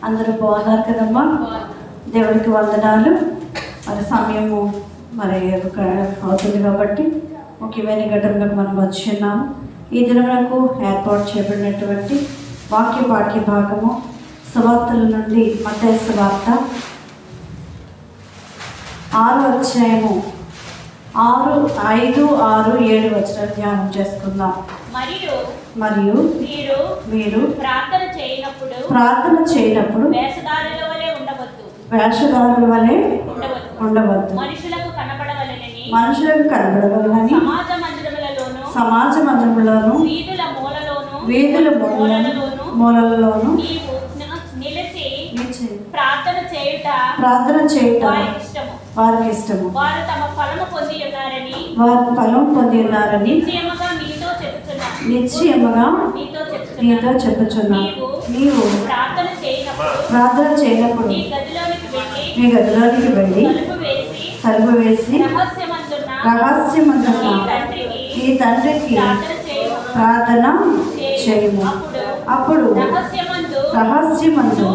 అందరూ బాగున్నారు కదమ్మా. దేవుడికి వందనాలు. మరి సమయము మరి అవుతుంది కాబట్టి ముఖ్యమైన ఘటనలకు మనం వచ్చి ఉన్నాము. ఈ దినములకు ఏర్పాటు చేయబడినటువంటి వాక్య పాఠ్య భాగము సువార్తల నుండి మత్తయి సువార్త 6వ అధ్యాయము 6, 5, 6, 7 వచనాలు ధ్యానం చేసుకుందాం. మరియు మీరు ప్రార్థన చేయనప్పుడు వేషధారుల వలె ఉండవద్దు. మనుషులకు కనబడవలెనని సమాజ మందిరములోను వీధుల మూలలలోను ప్రార్థన చేయుట వారికి ఇష్టము. వారు ఫలము పొంది ఉన్నారని నిశ్చయముగా నీతో చెప్పుచున్నాను. నీవు ప్రార్థన చేయనప్పుడు నీ గదిలోనికి వెళ్ళి తలుపు వేసి రహస్యమందున నీ తండ్రికి ప్రార్థన చేయము. అప్పుడు రహస్యమందు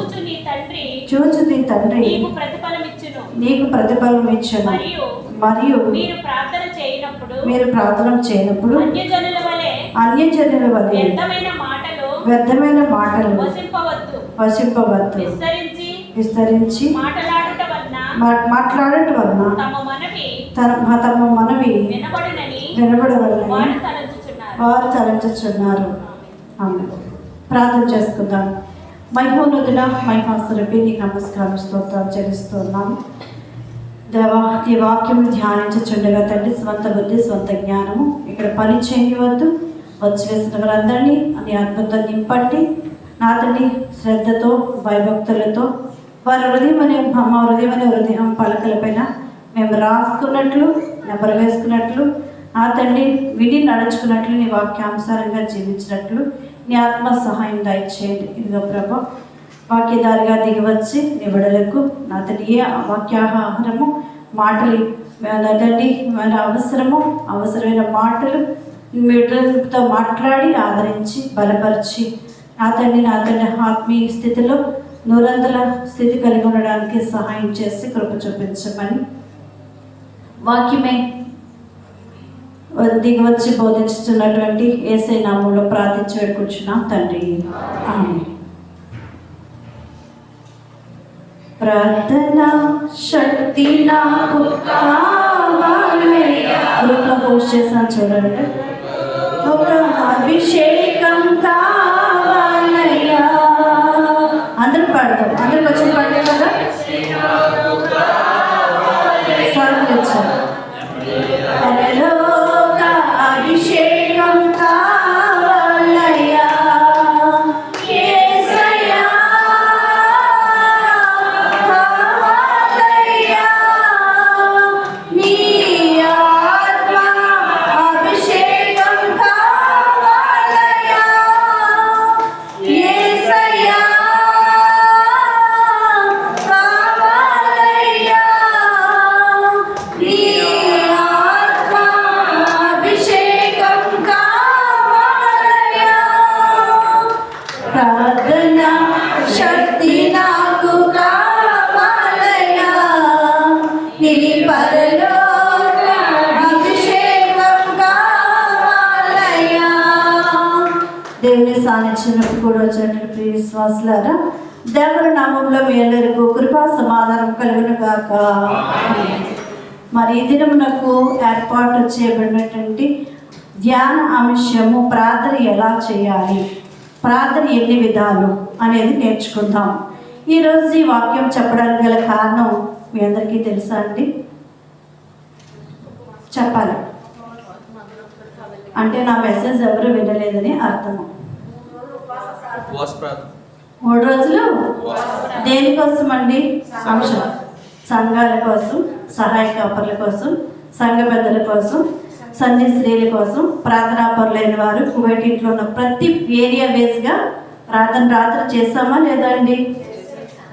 చూచు నీ తండ్రి నీకు ప్రతిఫలం ఇచ్చును. మరియు మీరు ప్రార్థన చేయనప్పుడు అన్యజనుల వలె వ్యర్థమైన మాటలు వసింపవద్దు. విస్తరించి మాట్లాడటం వలన తమ మనవి వినబడవలెనని వారు తలంచుచున్నారు. ప్రార్థన చేసుకుందాం. మహిమోన్నతుడ మహిమాస్తులపై నీకు నమస్కారం స్తోత్రాలు చెల్లిస్తున్నాము. దేవా, ఈ వాక్యం ధ్యానించుచుండగా తండ్రి స్వంత బుద్ధి స్వంత జ్ఞానము ఇక్కడ పని చేయవద్దు. వచ్చి వేసిన వారందరినీ నీ అద్భుతం నింపండి. నా తండ్రి శ్రద్ధతో భయభక్తులతో వారి హృదయం పలకలపైన మేము రాసుకున్నట్లు నెంబర్ వేసుకున్నట్లు నా తండ్రి విని నడుచుకున్నట్లు నీ వాక్యానుసారంగా జీవించినట్లు నీ ఆత్మ సహాయం దయచేయండి. ఇదిగో ప్రభా, వాక్యదారిగా దిగివచ్చి నీ విడలకు నా తండ్రి ఏ వాక్యాహారము మాటలు నా తండ్రి అవసరమైన మాటలు మీతో మాట్లాడి ఆదరించి బలపరిచి నా తండ్రి ఆత్మీయ స్థితిలో నూరంతల స్థితి కలిగి ఉండడానికి సహాయం చేసి కృప చూపించమని వాక్యమే దిగి వచ్చి బోధించుతున్నటువంటి యేసయ్య నామములో ప్రార్థించి వేడుకుంటున్నాం తండ్రి, ఆమేన్. ప్రార్థనా శక్తి నాకు కావాలయ్యా. గ్రూప్లో పోస్ట్ చేశాను చూడండి. ఒక అభిషేకం కావాలయ్యా. అందరూ పాడతాం. అందరికి వచ్చిన పాడే కదా సాగించారు. అభిషేకం కావాలయ్యా. యేసయ్యా కావాలయ్యా. నీ ఆత్మ అభిషేకం కావాలయ్యా. యేసయ్యా కావాలయ్యా. నీ ఆత్మ అభిషేకం కావాలయ్యా. ప్రార్థన శక్తి నాకు కావాలయ్యా. నీ పరలోక అభిషేకం కావాలయ్యా. దేవుని సాన్నిధ్యంలోకి కూడా వచ్చినటువంటి ప్రియ విశ్వాసులారా, దేవుని నామంలో మీ అందరికీ కృపా సమాధానం కలుగును గాక. మరి ఈ దినమునకు ఏర్పాటు చేయబడినటువంటి ధ్యాన అంశము ప్రార్థన ఎలా చేయాలి, ప్రార్థన ఎన్ని విధాలు అనేది నేర్చుకుందాం. ఈరోజు ఈ వాక్యం చెప్పడానికి గల కారణం మీ అందరికీ తెలుసా అండి? చెప్పాలి అంటే నా మెసేజ్ ఎవరు వినలేదని అర్థము. 3 రోజులు దేనికోసం అండి? అంశం సంఘాల కోసం, సహాయ కాపర్ల కోసం, సంఘ పెద్దల కోసం, సంధి స్త్రీల కోసం, ప్రార్థనాపరులైన వారు కువైట్ ఇంట్లో ఉన్న ప్రతి ఏరియా వేస్గా రాత్రి చేస్తామా లేదా అండి?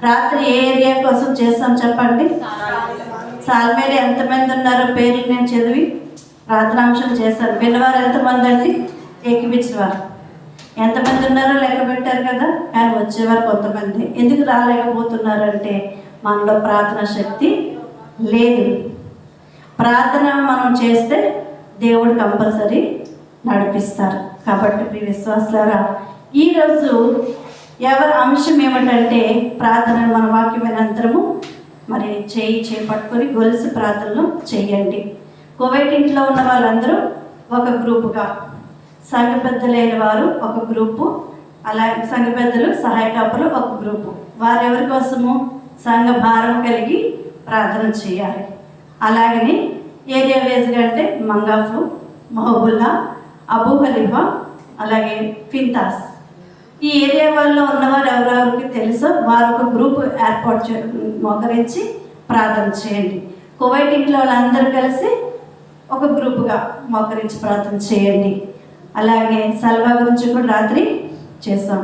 రాత్రి ఏ ఏరియా కోసం చేస్తాం చెప్పండి. సాల్మేలు ఎంతమంది ఉన్నారో పేరు నేను చదివి ప్రార్థనాంశం చేశాను. విన్నవారు ఎంతమంది అండి? ఏకిపించిన వారు ఎంతమంది ఉన్నారో లెక్క పెట్టారు కదా, కానీ వచ్చేవారు కొంతమంది. ఎందుకు రాలేకపోతున్నారంటే మనలో ప్రార్థన శక్తి లేదు. ప్రార్థన మనం చేస్తే దేవుడు కంపల్సరీ నడిపిస్తారు. కాబట్టి ప్రియ విశ్వాసులారా, ఈరోజు ఎవరి అంశం ఏమిటంటే ప్రార్థన. మన వాక్యమైనంతరము మరి చేపట్టుకొని గొలుసు ప్రార్థనలు చేయండి. కువైట్ ఇంట్లో ఉన్న వాళ్ళందరూ ఒక గ్రూపుగా, సంఘ పెద్దలైన వారు ఒక గ్రూపు, అలాగే సంఘ పెద్దలు సహాయకాపులు ఒక గ్రూపు. వారెవరి కోసము? సంఘ భారం కలిగి ప్రార్థన చేయాలి. అలాగని ఏరియా వేజ్గా అంటే మంగాఫు, మహబుల్లా, అబూ హలీఫా, అలాగే ఫింతాస్, ఈ ఏరియా వాళ్ళలో ఉన్నవారు ఎవరెవరికి తెలుసో వారు ఒక గ్రూప్ ఏర్పాటు మోకరించి ప్రార్థన చేయండి. కువైట్ ఇంట్లో వాళ్ళందరూ కలిసి ఒక గ్రూపుగా మోకరించి ప్రార్థన చేయండి. అలాగే సల్వా గురించి కూడా రాత్రి చేసాం.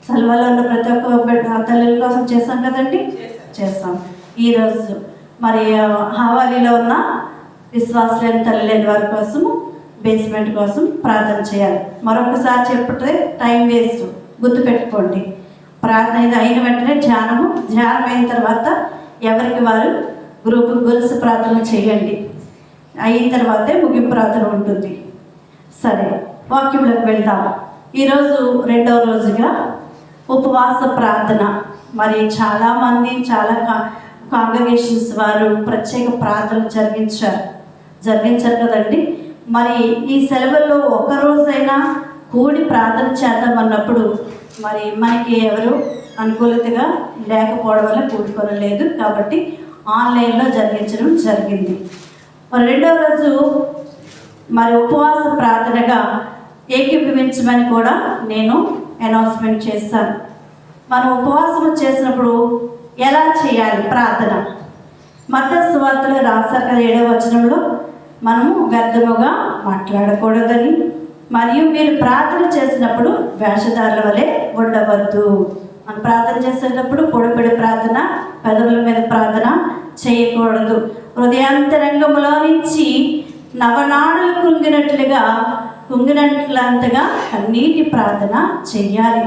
సల్వాలో ఉన్న ప్రతి ఒక్క తల్లుల కోసం చేసాం కదండి, చేస్తాం. ఈరోజు మరి హవాలీలో ఉన్న విశ్వాసలేని తల్లి వారి కోసము బేస్మెంట్ కోసం ప్రార్థన చేయాలి. మరొకసారి చెప్పితే టైం వేస్ట్, గుర్తుపెట్టుకోండి. ప్రార్థన ఇది అయిన వెంటనే ధ్యానం అయిన తర్వాత ఎవరికి వారు గ్రూపు గొలుసు ప్రార్థన చేయండి. అయిన తర్వాతే ముగింపు ప్రార్థన ఉంటుంది. సరే, వాక్యంలోకి వెళ్దాం. ఈరోజు 2వ రోజుగా ఉపవాస ప్రార్థన. మరి చాలామంది చాలా కాంగ్రిగేషన్స్ వారు ప్రత్యేక ప్రార్థనలు జరిగించారు కదండి. మరి ఈ సెలవుల్లో ఒక్కరోజైనా కూడి ప్రార్థన చేద్దామన్నప్పుడు మరి మనకి ఎవరు అనుకూలతగా లేకపోవడం వల్ల కూడుకోనలేదు. కాబట్టి ఆన్లైన్లో జరిగించడం జరిగింది. మరి 2వ రోజు మరి ఉపవాస ప్రార్థనగా ఏకీభవించమని కూడా నేను అనౌన్స్మెంట్ చేశాను. మనం ఉపవాసం చేసినప్పుడు ఎలా చేయాలి ప్రార్థన? మత్తయి సువార్తలో రాశారు కదా 7వ వచనంలో, మనము వ్యర్థముగా మాట్లాడకూడదని, మరియు మీరు ప్రార్థన చేసినప్పుడు వేషధారుల వలె ఉండవద్దు. మనం ప్రార్థన చేసేటప్పుడు పొడిపొడి ప్రార్థన, పెదవుల మీద ప్రార్థన చేయకూడదు. హృదయాంతరంగంలో నుంచి నవనాడులు కుంగినట్లంతగా కన్నీటి ప్రార్థన చెయ్యాలి.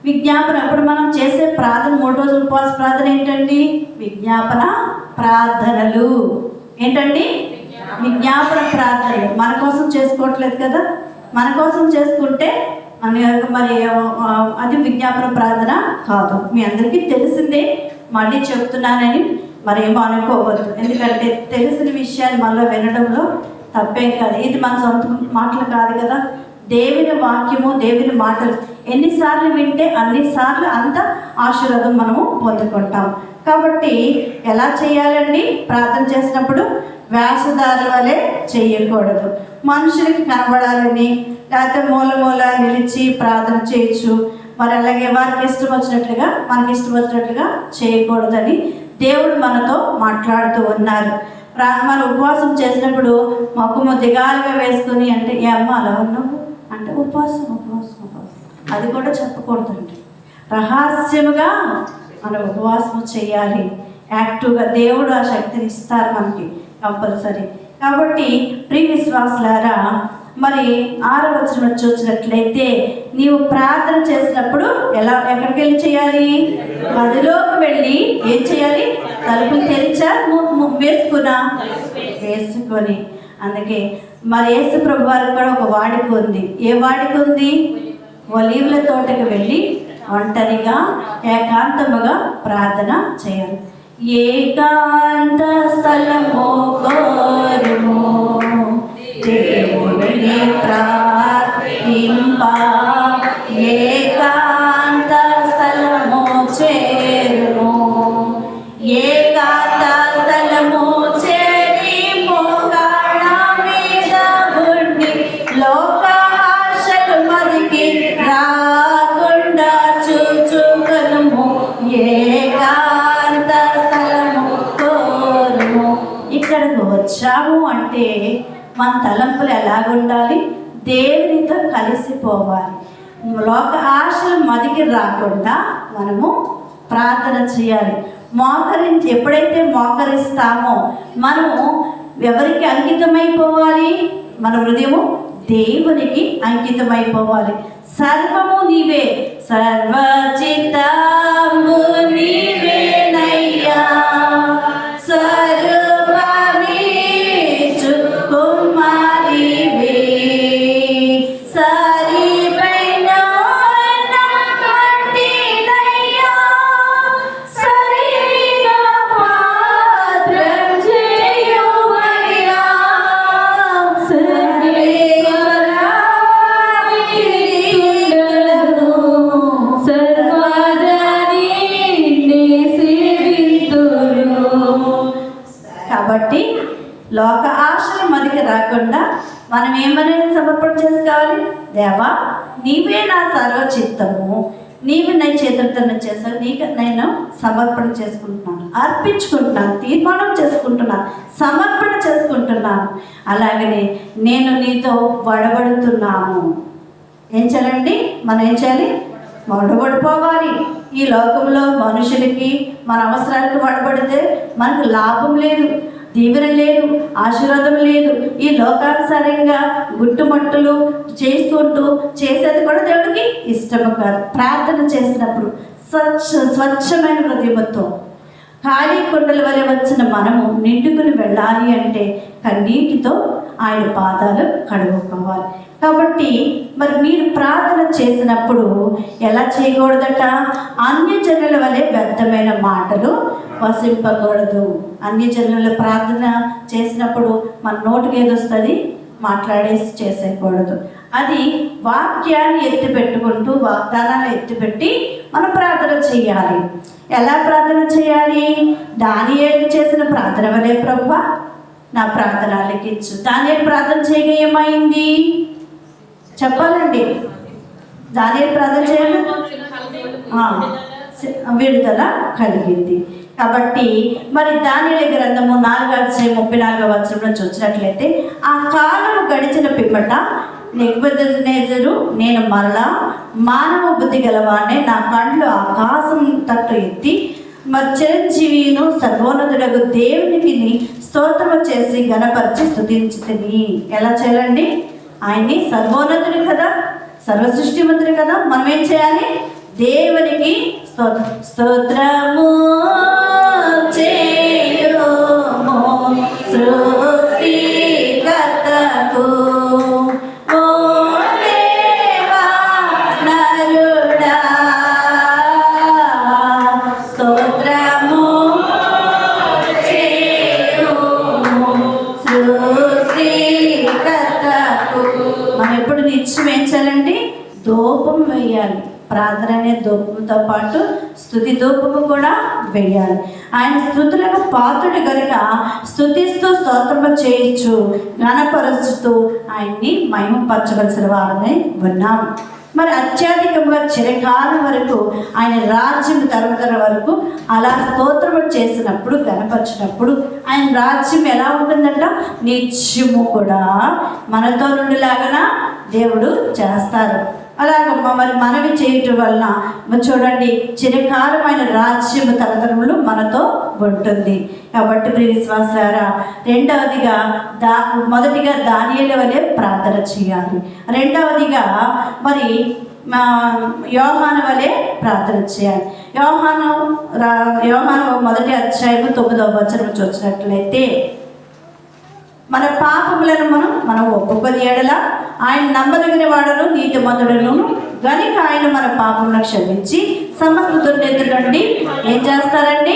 విజ్ఞాపన. అప్పుడు మనం చేసే ప్రార్థన 3 రోజుల ఉపవాస ప్రార్థన ఏంటండి? విజ్ఞాపన ప్రార్థనలు. ఏంటండి? విజ్ఞాపన ప్రార్థనలు. మన కోసం చేసుకోవట్లేదు కదా, మన కోసం చేసుకుంటే మరి అది విజ్ఞాపన ప్రార్థన కాదు. మీ అందరికీ తెలిసిందే, మళ్ళీ చెప్తున్నానని మరేమో అనుకోవద్దు. ఎందుకంటే తెలిసిన విషయాన్ని మళ్ళీ వినడంలో తప్పేం కాదు. ఇది మన సొంత మాటలు కాదు కదా, దేవుని వాక్యము, దేవుని మాటలు ఎన్నిసార్లు వింటే అన్నిసార్లు అంత ఆశీర్వాదం మనము పొందుకుంటాం. కాబట్టి ఎలా చేయాలండి ప్రార్థన చేసినప్పుడు? వేషధారుల వలె చేయకూడదు. మనుషులకి కనబడాలని, లేకపోతే మూల నిలిచి ప్రార్థన చేయొచ్చు. మరి అలాగే వారికి ఇష్టం వచ్చినట్లుగా మనకి ఇష్టం వచ్చినట్లుగా చేయకూడదని దేవుడు మనతో మాట్లాడుతూ ఉన్నారు. మన ఉపవాసం చేసినప్పుడు మొక్కము దిగాలుగా వేసుకుని అంటే ఏ అమ్మ అలా ఉన్నావు అంటే ఉపవాసం అది కూడా చెప్పకూడదండి. రహస్యముగా మనం ఉపవాసం చేయాలి. యాక్టివ్గా దేవుడు ఆ శక్తిని ఇస్తారు మనకి కంపల్సరీ. కాబట్టి ప్రియ విశ్వాసులారా, మరి 6వ వచనం చూసినట్లయితే నీవు ప్రార్థన చేసినప్పుడు ఎక్కడికి వెళ్ళి చేయాలి? గదిలోకి వెళ్ళి ఏం చేయాలి? తలుపులు తెరిచా వేసుకొని. అందుకే మరి యేసు ప్రభు వారికి కూడా ఒక వాడిక ఉంది. ఏ వాడిక ఉంది? ఒలీవల తోటకు వెళ్ళి ఒంటరిగా ఏకాంతముగా ప్రార్థన చేయాలి. ఏకాంత స్థలము కోరుము, దేవుని ప్రార్థింప, ఏకాంత స్థలము చేరుము, ఏకాంత స్థలము చేరి మోకాళ్ళ మీద ఉండి లోక ఆశలు మదికి రాకుండా చూచుకొనుము, ఏకాంత స్థలము కోరుము. ఇక్కడికి వచ్చాము అంటే మన తలంపులు ఎలాగుండాలి? దేవునితో కలిసిపోవాలి. లోక ఆశలు మదికి రాకుండా మనము ప్రార్థన చేయాలి. ఎప్పుడైతే మోకరిస్తామో మనము ఎవరికి అంకితమైపోవాలి? మన హృదయము దేవునికి అంకితమైపోవాలి. సర్వము నీవే, సర్వచిత్తము నీవేనయ్యా, సర్వమీచు కుమారివే, సరిపైన నాకంటినయ్యా, సరిగా పాత్రం చేయుమయ్యా, కాబట్టి లోక ఆశలు మనకి రాకుండా మనం ఏమనేది సమర్పణ చేసుకోవాలి? దేవా, నీవే నా సర్వచిత్తము, నీవు నా చేతులతో చేశావు, నీకు నేను సమర్పణ చేసుకుంటున్నాను, అర్పించుకుంటున్నాను, తీర్మానం చేసుకుంటున్నాను, సమర్పణ చేసుకుంటున్నాను. అలాగనే నేను నీతో వడబడుతున్నాను. ఏం చేయాలండి? మనం ఏం చేయాలి? వడబడిపోవాలి. ఈ లోకంలో మనుషులకి మన అవసరాలకు వడబడితే మనకు లాభం లేదు, దీవెన లేదు, ఆశీర్వాదం లేదు. ఈ లోకానుసారంగా గుట్టుమట్టులు చేసుకుంటూ చేసేది కూడా దేవుడికి ఇష్టము కాదు. ప్రార్థన చేసినప్పుడు స్వచ్ఛమైన హృదయంతో ఖాళీ కుండల వలె వచ్చిన మనము నిండుకుని వెళ్ళాలి అంటే కన్నీటితో ఆయన పాదాలు కడుక్కోవాలి. కాబట్టి మరి మీరు ప్రార్థన చేసినప్పుడు ఎలా చేయకూడదట? అన్యజనుల వలె వ్యర్థమైన మాటలు వసింపకూడదు. అన్యజనుల ప్రార్థన చేసినప్పుడు మన నోటికి ఏదొస్తుంది? మాట్లాడేసి చేసేయకూడదు. అది వాక్యాన్ని ఎత్తిపెట్టుకుంటూ, వాగ్దానాలు ఎత్తిపెట్టి మనం ప్రార్థన చేయాలి. ఎలా ప్రార్థన చేయాలి? దానియేలు చేసిన ప్రార్థన వలె ప్రభువా నా ప్రార్థన ఆలకించు. దానియేలు ప్రార్థన చేయగా ఏమైంది చెప్పాలండి? దానియేలు ప్రార్థన చేయాలి, విడుదల కలిగింది. కాబట్టి మరి దానియేలు గ్రంథము 4:34 చూసినట్లయితే, ఆ కాలము గడిచిన పిమ్మట నెబుకద్నెజరు నేను మరలా మానవ బుద్ధి గలవాడిని, నా కండ్లు ఆకాశం తట్టు ఎత్తి మరి చిరంజీవిను సర్వోన్నతుడగు దేవునికి స్తోత్రము చేసి గణపరిచి స్తుతించితిని. ఎలా చేయాలండి? ఆయన్ని సర్వోన్నతుడు కదా, సర్వసృష్టిమంతుడు కదా. మనం ఏం చేయాలి? దేవునికి స్తోత్రము చేయుము సృష్టికర్తకు, ఓ దేవా నరుడా, స్తోత్రము చేయుము సృష్టికర్తకు. మనం ఎప్పుడు నిత్యం ఏం చేయాలండి? ధూపం వేయాలి. ప్రార్థన అనే ధూపంతో పాటు స్తుతి ధూపము కూడా వేయాలి. ఆయన స్తుతులకు పాత్రుడు కనుక స్తుతిస్తూ స్తోత్రము చేయొచ్చు, ఘనపరుస్తూ ఆయన్ని మహిమపరచవలసిన వారమై ఉన్నాం. మరి అత్యధికంగా చిరకాలం వరకు ఆయన రాజ్యం తరతర వరకు అలా స్తోత్రము చేసినప్పుడు, గణపరిచినప్పుడు ఆయన రాజ్యం ఎలా ఉంటుందంట? నిత్యము కూడా మనతో నుండిలాగా దేవుడు చేస్తారు. అలాగ మరి మనవి చేయటం వలన చూడండి, చిరకాలమైన రాజ్యము తరతరములు మనతో ఉంటుంది. కాబట్టి ప్రియ విశ్వాసులారా, రెండవదిగా మొదటిగా దానియేలు వలె ప్రార్థన చేయాలి. రెండవదిగా మరి యోహాను వలె ప్రార్థన చేయాలి. యోహాను 1:9 చూసినట్లయితే, మన పాపములను మనం ఒప్పుకొని ఎడల ఆయన నమ్మదగిన వాడును నీతిమంతుడును గనుక ఆయన మన పాపములను క్షమించి సమస్త దుర్నీతి నుండి ఏం చేస్తారండి?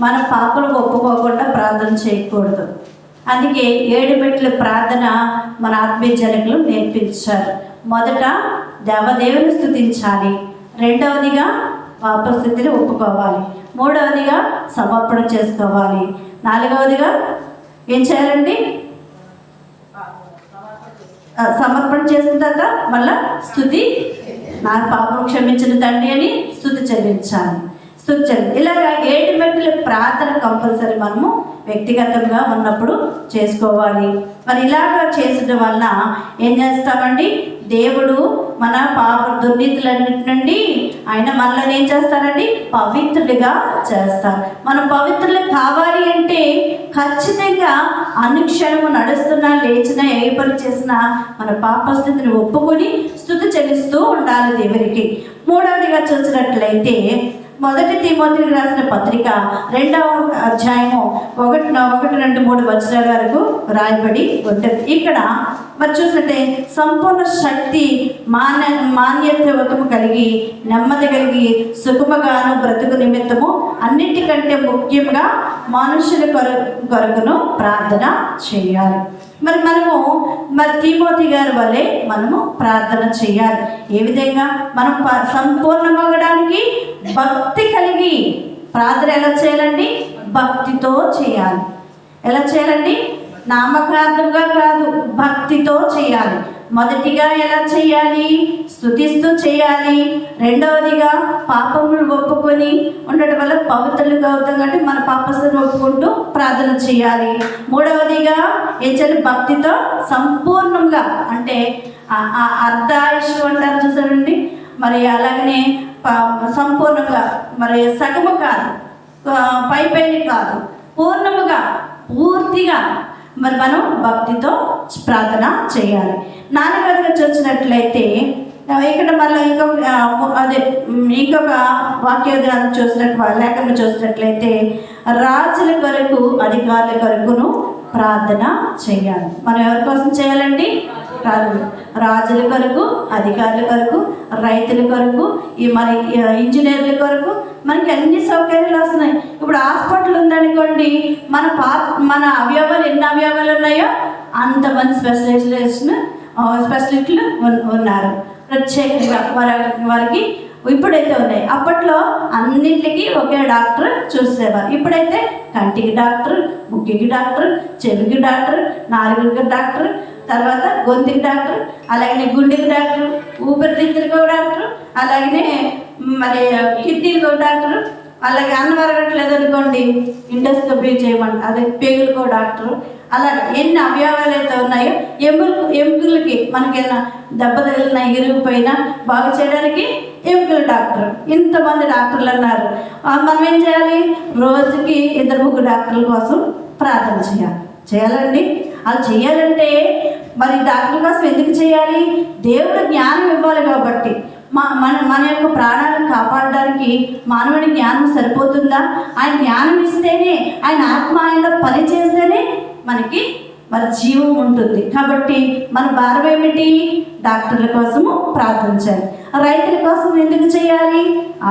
మన పాపలు ఒప్పుకోకుండా ప్రార్థన చేయకూడదు. అందుకే 7 మెట్ల ప్రార్థన మన ఆత్మీయ జనకులు నేర్పించారు. మొదట దేవదేవుని స్తుతించాలి, రెండవదిగా పాపస్థితిని ఒప్పుకోవాలి, మూడవదిగా సమర్పణ చేసుకోవాలి, నాలుగవదిగా ఏం చేయాలండి? సమర్పణ చేసిన తర్వాత మళ్ళా స్తుతి, నా పాపం క్షమించిన తండ్రి అని స్తుతి చెల్లించాలి. ఇలాగా 7 మెట్ల ప్రార్థన కంపల్సరీ మనము వ్యక్తిగతంగా ఉన్నప్పుడు చేసుకోవాలి. మరి ఇలాగా చేసడం వలన ఏం చేస్తామండి? దేవుడు మన పాప దుర్నీతులన్నిటి నుండి ఆయన మనల్ని ఏం చేస్తారండి? పవిత్రుడిగా చేస్తారు. మనం పవిత్రులు కావాలి అంటే ఖచ్చితంగా అనుక్షణము నడుస్తున్నా, లేచినా, ఏ పని చేసినా మన పాపస్థితిని ఒప్పుకొని స్తుతి చెల్లిస్తూ ఉండాలి దేవునికి. మూడవదిగా చూసినట్లయితే మొదటి తిమోతికి రాసిన పత్రిక 2వ అధ్యాయము 1-3 వచనాల వరకు రాయబడి ఉంటుంది. ఇక్కడ మరి చూసినట్టే సంపూర్ణ శక్తి మాన్యత్వము కలిగి, నెమ్మది కలిగి, సుఖముగాను బ్రతుకు నిమిత్తము అన్నిటికంటే ముఖ్యంగా మనుషుల కొరకును ప్రార్థన చేయాలి. మరి తిమోతి గారి వల్లే మనము ప్రార్థన చేయాలి. ఏ విధంగా? మనం సంపూర్ణమవడానికి భక్తి కలిగి ప్రార్థన ఎలా చేయాలండి? భక్తితో చేయాలి. ఎలా చేయాలండి? నామకార్థంగా కాదు, భక్తితో చేయాలి. మొదటిగా ఎలా చేయాలి? స్తుతిస్తూ చేయాలి. రెండవదిగా పాపములు ఒప్పుకొని ఉండటం వల్ల పవిత్రులుగా అవుతాం కాబట్టి మన పాపస్థితిని ఒప్పుకుంటూ ప్రార్థన చేయాలి. మూడవదిగా ఏం చేయాలి? భక్తితో సంపూర్ణంగా, అంటే అర్ధాయుష్ అంటారు చూసారండి, మరి అలాగనే సంపూర్ణంగా, మరి సగము కాదు, పైపైన కాదు, పూర్ణముగా, పూర్తిగా మరి మనం భక్తితో ప్రార్థన చేయాలి. నాలుగవదిగా చూసినట్లయితే ఇక్కడ మళ్ళీ ఇంకొక వాక్యాన్ని లేఖను చూసినట్లయితే రాజుల కొరకు, అధికారుల కొరకును ప్రార్థన చేయాలి. మనం ఎవరి కోసం చేయాలండి? రాజుల కొరకు, అధికారుల కొరకు, రైతుల కొరకు, మరి ఇంజనీర్ల కొరకు. మనకి అన్ని సౌకర్యాలు వస్తున్నాయి. ఇప్పుడు హాస్పిటల్ ఉందనుకోండి, మన అవయవాలు ఎన్ని అవయవాలు ఉన్నాయో అంతమంది స్పెషలిస్టులు ఉన్నారు. ప్రత్యేకంగా వారికి ఇప్పుడైతే ఉన్నాయి. అప్పట్లో అన్నింటికి ఒకే డాక్టర్ చూసేవారు. ఇప్పుడైతే కంటికి డాక్టర్, ముక్కుకి డాక్టర్, చెవికి డాక్టర్, నాలుగుకి డాక్టర్, తర్వాత గొంతుకి డాక్టర్, అలాగనే గుండెకి డాక్టర్, ఊపిరితిత్తులకు డాక్టర్, అలాగనే మరి కిడ్నీలకు డాక్టర్, అలాగే అన్నం అరగట్లేదు అనుకోండి ఇండోస్కోపీ చేయమంట, అదే పేగులకు డాక్టర్. అలాగే ఎన్ని అవయవాలు అయితే ఉన్నాయో, ఎముకలకి మనకైనా దెబ్బ తగిలిన, ఇరిగిపోయినా బాగు చేయడానికి ఎముకల డాక్టర్. ఇంతమంది డాక్టర్లు అన్నారు. మనం ఏం చేయాలి? రోజుకి 2-3 డాక్టర్ల కోసం ప్రార్థన చేయాలండి. అలా చేయాలంటే మరి డాక్టర్ కోసం ఎందుకు చేయాలి? దేవుడు జ్ఞానం ఇవ్వాలి కాబట్టి. మన యొక్క ప్రాణాలను కాపాడడానికి మానవుడి జ్ఞానం సరిపోతుందా? ఆయన జ్ఞానం ఇస్తేనే, ఆయన ఆత్మ ఆయనలో పని చేస్తేనే మనకి మరి జీవం ఉంటుంది. కాబట్టి మన భారం ఏమిటి? డాక్టర్ల కోసము ప్రార్థించాలి. రైతుల కోసం ఎందుకు చేయాలి?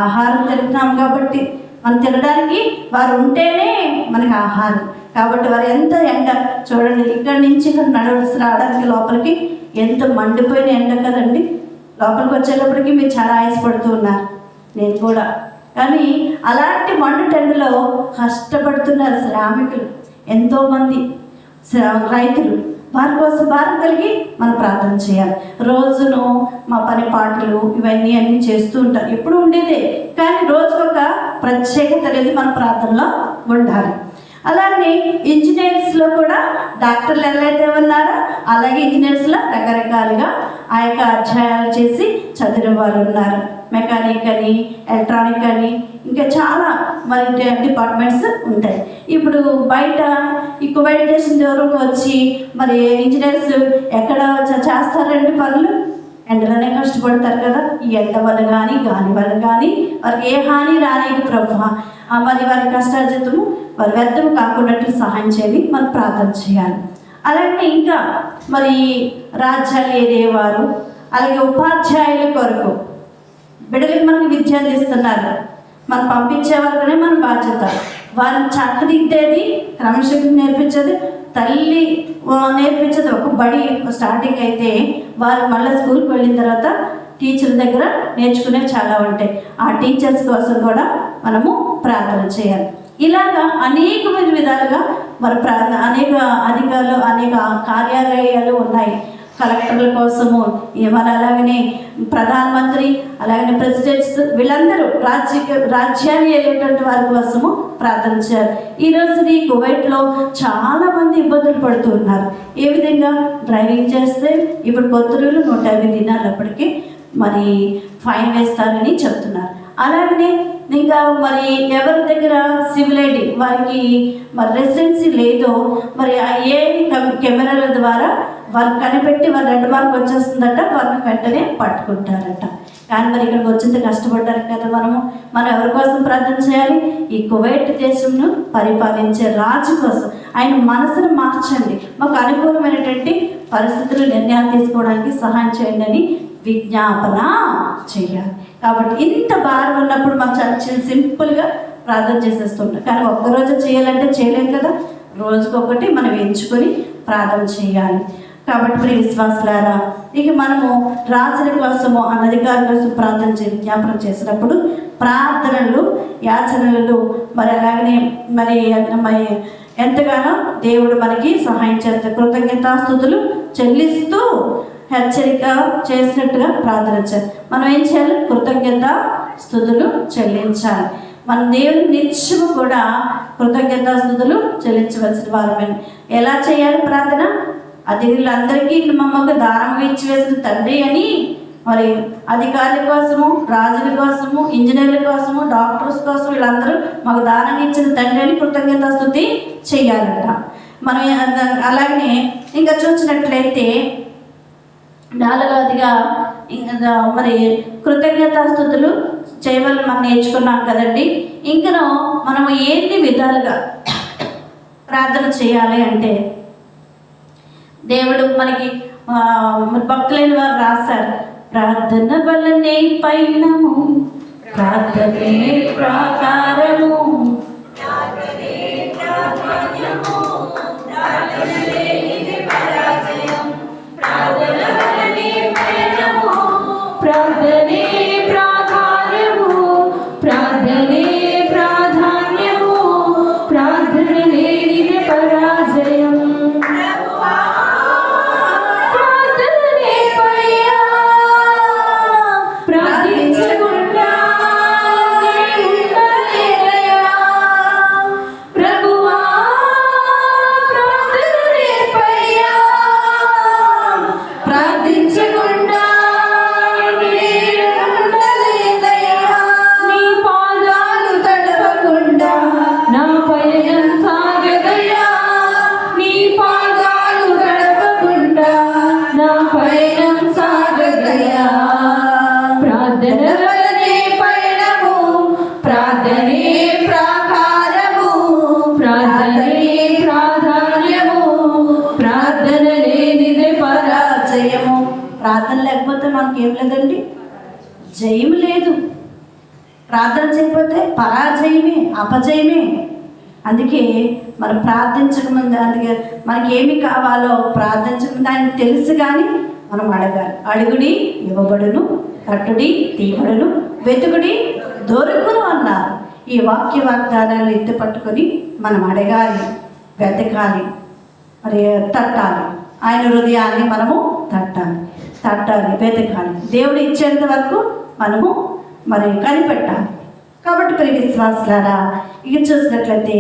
ఆహారం తింటున్నాం కాబట్టి, మనం తినడానికి వారు ఉంటేనే మనకి ఆహారం. కాబట్టి వారు ఎంత ఎండ చూడండి, ఇక్కడి నుంచి ఇక్కడ రావడానికి లోపలికి ఎంత మండిపోయిన ఎండ కదండి. లోపలికి వచ్చేటప్పటికి మీరు చాలా ఆయాసపడుతూ ఉన్నారు, నేను కూడా. కానీ అలాంటి మండుటెండలో కష్టపడుతున్నారు శ్రామికులు, ఎంతోమంది రైతులు. వారి కోసం భారం కలిగి మనం ప్రార్థన చేయాలి. రోజును మా పని పాటలు ఇవన్నీ చేస్తూ ఉంటారు, ఎప్పుడు ఉండేదే. కానీ రోజుకొక ప్రత్యేకత అనేది మన ప్రార్థనలో ఉండాలి. అలాగే ఇంజనీర్స్లో కూడా డాక్టర్లు ఎవరైతే ఉన్నారో అలాగే ఇంజనీర్స్లో రకరకాలుగా ఆ యొక్క అధ్యాయాలు చేసి చదివిన వాళ్ళు ఉన్నారు. మెకానిక్ అని, ఎలక్ట్రానిక్ అని, ఇంకా చాలా మరి డిపార్ట్మెంట్స్ ఉంటాయి. ఇప్పుడు బయట ఈ కువైట్ దేశం దూరంగా వచ్చి మరి ఇంజనీర్స్ ఎక్కడ చేస్తారండి పనులు? ఎండలోనే కష్టపడతారు కదా. ఈ ఎండ వల్ల కానీ, గాలి వల్ల కానీ వారికి ఏ హాని రాలేదు ప్రభు. మరి వారి కష్టార్జితము వారి వ్యర్థం కాకుండా సహాయం చేయాలి, మనం ప్రార్థన చేయాలి. అలాగే ఇంకా మరి రాజ్యాలు ఏదేవారు, అలాగే ఉపాధ్యాయుల కొరకు బిడ్డలకు మనకి విద్య అందిస్తున్నారు. మనం పంపించే వరకునే మన బాధ్యత. వారిని చక్కదిద్దేది, క్రమశిక్షణ నేర్పించేది తల్లి నేర్పించేది. ఒక బడి స్టార్టింగ్ అయితే వారు మళ్ళీ స్కూల్కి వెళ్ళిన తర్వాత టీచర్ల దగ్గర నేర్చుకునే చాలా ఉంటాయి. ఆ టీచర్స్ కోసం కూడా మనము ప్రార్థన చేయాలి. ఇలాగా అనేక విధాలుగా మరి అనేక అధికారులు, అనేక కార్యాలయాలు ఉన్నాయి. కలెక్టర్ల కోసము, మరి అలాగనే ప్రధానమంత్రి, అలాగనే ప్రెసిడెంట్స్, వీళ్ళందరూ రాజ్యాన్ని వెళ్ళేటువంటి వారి కోసము ప్రార్థన చేయాలి. ఈరోజు ఈ కువైట్లో చాలామంది ఇబ్బందులు పడుతూ ఉన్నారు. ఏ విధంగా? డ్రైవింగ్ చేస్తే ఇప్పుడు కొత్త రూలు 150 దినాలు, అప్పటికి మరి ఫైన్ వేస్తారని చెప్తున్నారు. అలాగనే ఇంకా మరి ఎవరి దగ్గర సివిల్ ఐడి వారికి మరి రెసిడెన్సీ లేదో మరి ఏ కెమెరాల ద్వారా వాళ్ళు కనిపెట్టి వాళ్ళు 2 మార్కు వచ్చేస్తుందట, వాళ్ళని వెంటనే పట్టుకుంటారట. కానీ మరి ఇక్కడికి వచ్చింది కష్టపడ్డారు కదా. మనం ఎవరి కోసం ప్రార్థన చేయాలి? ఈ కువైట్ దేశంను పరిపాలించే రాజు కోసం. ఆయన మనసును మార్చండి, మాకు అనుకూలమైనటువంటి పరిస్థితులు నిర్ణయాలు తీసుకోవడానికి సహాయం చేయండి అని విజ్ఞాపన చేయాలి. కాబట్టి ఇంత భారం ఉన్నప్పుడు మనం చాలా సింపుల్గా ప్రార్థన చేసేస్తుంటాం. కానీ ఒక్కరోజు చేయాలంటే చేయలేం కదా. రోజుకొకటి మనం ఎంచుకొని ప్రార్థన చేయాలి. కాబట్టి ప్రియ విశ్వాసులారా, ఇక మనము రాజుల కోసము అనధికారుల కోసం ప్రార్థన విజ్ఞాపన చేసినప్పుడు ప్రార్థనలు యాచనలు మరి అలాగనే మరి ఎంతగానో దేవుడు మనకి సహాయం చేస్తారు. కృతజ్ఞతాస్తుతులు చెల్లిస్తూ హెచ్చరిక చేసినట్టుగా ప్రార్థన చేయాలి. మనం ఏం చేయాలి? కృతజ్ఞత స్థుతులు చెల్లించాలి. మన దేవుని నిత్యము కూడా కృతజ్ఞతాస్తుతులు చెల్లించవలసిన వారమే. ఎలా చేయాలి ప్రార్థన? అధికారులందరికీ మమ్మల్ని దారంగా ఇచ్చివేసిన తండ్రి అని మరి అధికారుల కోసము, రాజుల కోసము, ఇంజనీర్ల కోసము, డాక్టర్స్ కోసం వీళ్ళందరూ మాకు దానం ఇచ్చిన తండ్రి అని కృతజ్ఞతాస్తుతి చేయాలట. మనం అలాగనే ఇంకా చూసినట్లయితే 4వదిగా ఇంకా మరి కృతజ్ఞతాస్తుతులు చేయవలని మనం నేర్చుకున్నాం కదండి. ఇంకనూ మనము ఎన్ని విధాలుగా ప్రార్థన చేయాలి అంటే దేవుడు మనకి భక్తులైన వారు రాశారు, ప్రార్థన వల్లనే పయనము, ప్రార్థనే ప్రాకారము, ప్రార్థనే ప్రాకారము, ప్రార్థనే ప్రాధాన్యము, ప్రార్థన లేనిదే పరాజయం. ప్రార్థన లేకపోతే మనకి ఏం లేదండి, జయం లేదు. ప్రార్థన చేయకపోతే పరాజయమే, అపజయమే. అందుకే మనం ప్రార్థించకముందు, అందుకే మనకి ఏమి కావాలో ప్రార్థించకముందు ఆయన తెలుసు. కానీ మనం అడగాలి. అడుగుడి ఇవ్వబడును, తట్టుడి తీయబడును, వెతుకుడి దొరుకును అన్నారు. ఈ వాక్య వాగ్దానాలు ఎత్తి పట్టుకొని మనం అడగాలి, వెతకాలి, మరి తట్టాలి. ఆయన హృదయాన్ని మనము తట్టాలి, వెతకాలి. దేవుడు ఇచ్చేంత వరకు మనము మరి కనిపెట్టాలి. కాబట్టి ప్రియ విశ్వాసులారా, ఇది చూసినట్లయితే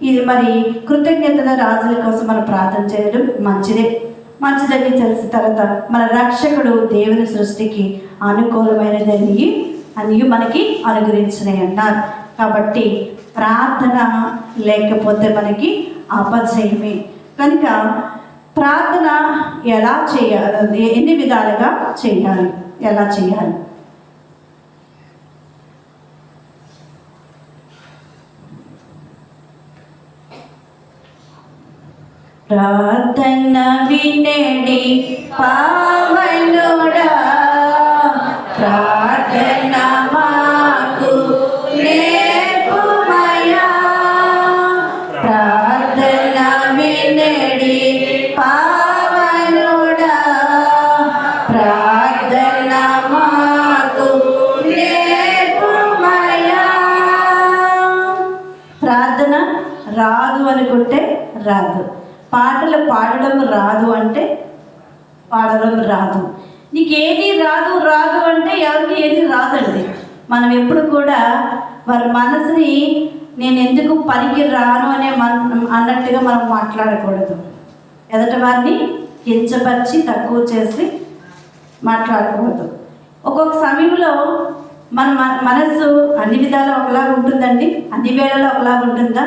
ఇది మరి కృతజ్ఞతల రాజుల కోసం మనం ప్రార్థన చేయడం మంచిదని తెలిసిన తర్వాత మన రక్షకుడు దేవుని సృష్టికి అనుకూలమైనదని అన్నీ మనకి అనుగ్రహించినాయి అన్నారు. కాబట్టి ప్రార్థన లేకపోతే మనకి అపజయమే. కనుక ప్రార్థన ఎలా చేయాలి, ఎన్ని విధాలుగా చేయాలి, ఎలా చేయాలి? ప్రార్థన వినడి పావనుడా, ప్రార్థన మాకు నేర్పుమయా, ప్రార్థన వినడి పావనుడా, ప్రార్థన మాకు నేర్పుమయా. ప్రార్థన రాదు అనుకుంటే రాదు, పాటలు పాడడం రాదు అంటే పాడడం రాదు. నీకు ఏది రాదు అంటే ఎవరికి ఏది రాదండి. మనం ఎప్పుడు కూడా వారి మనసుని నేను ఎందుకు పనికి రాను అన్నట్టుగా మనం మాట్లాడకూడదు. ఎదుటి వారిని కించపరిచి తక్కువ చేసి మాట్లాడకూడదు. ఒక్కొక్క సమయంలో మన మనస్సు అన్ని విధాలు ఒకలాగా ఉంటుందండి, అన్ని వేళలో ఒకలాగా ఉంటుందా?